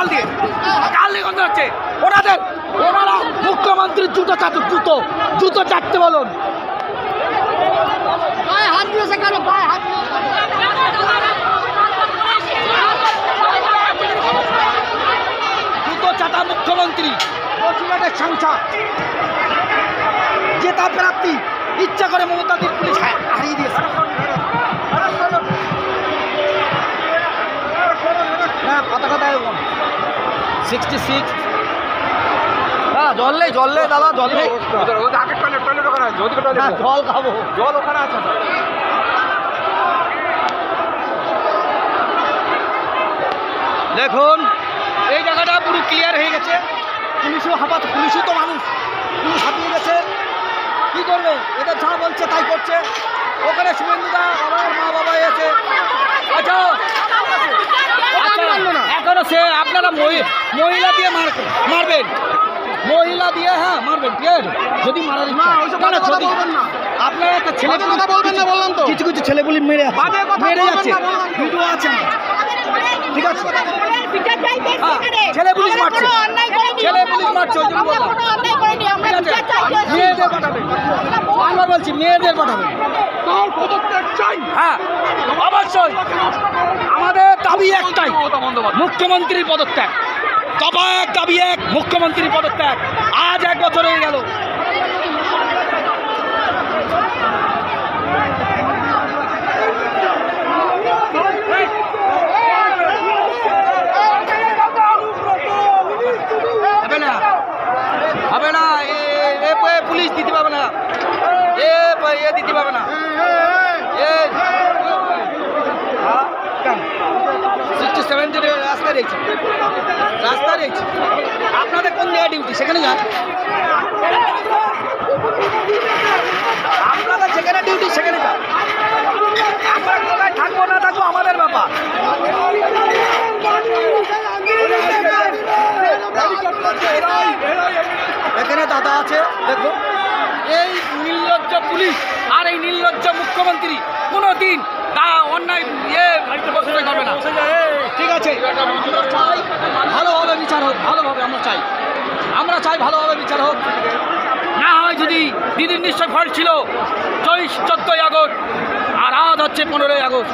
গাল দিয়ে গন্ধ হচ্ছে ওনারা মুখ্যমন্ত্রীর জুতো চাটতে বলুন। জুতো চাটা মুখ্যমন্ত্রী বসিরহাটের সংসদ জেতা প্রাপ্তি ইচ্ছা করে মমতাদের পুলিশ হারিয়ে দিয়েছে। হ্যাঁ কথা 66। হ্যাঁ জল নেই দাদা, জল নেই, জল খাবো, জল ওখানে আছে। দেখুন এই জায়গাটা পুরো ক্লিয়ার হয়ে গেছে। পুলিশও তো মানুষ, পুলিশ হাঁপিয়ে গেছে। কি করবে, এদের যা বলছে তাই করছে। ওখানে শুভেন্দুদা আমার মা বাবা এসে আচ্ছা এখনো সে আপনারা মহিলা দিয়ে মারবেন, মহিলা দিয়ে হ্যাঁ মারবেন, ঠিক আছে? যদি মারার আপনারা একটা ছেলে বলবেন না, বললাম তো কিছু ছেলেগুলি মেরে যাচ্ছে, ভিডিও আছে, ঠিক আছে? ছেলে পুলিশ মারছে, মেয়েদের পাঠাবেন, আমরা বলছি মেয়েদের পাঠাবেন। হ্যাঁ অবশ্যই আমাদের দাবি একটাই, মুখ্যমন্ত্রীর পদত্যাগ। দফা এক, দাবি এক, মুখ্যমন্ত্রীর পদত্যাগ। আজ 1 বছর হয়ে গেল। হবে না, পুলিশ দিতে পারবে না, দিতে পারবে না। 67 রাস্তা রয়েছে, আপনাদের কোন জায়গায় ডিউটি সেখানে যান, আপনাদের যেখানে ডিউটি সেখানে যান। আমরা কোথায় থাকবো না থাকবো আমাদের ব্যাপার। এখানে দাদা আছে, দেখো এই নির্লজ্জ পুলিশ আর এই নির্লজ্জ মুখ্যমন্ত্রী কোনোদিন তা অন্যায় করবে না, ঠিক আছে? আমরা চাই ভালোভাবে বিচার হোক, আমরা চাই ভালোভাবে বিচার হোক। না হয় যদি দিদির নিশ্চয় ফল ছিল 14ই আগস্ট, আর আজ হচ্ছে 15ই আগস্ট।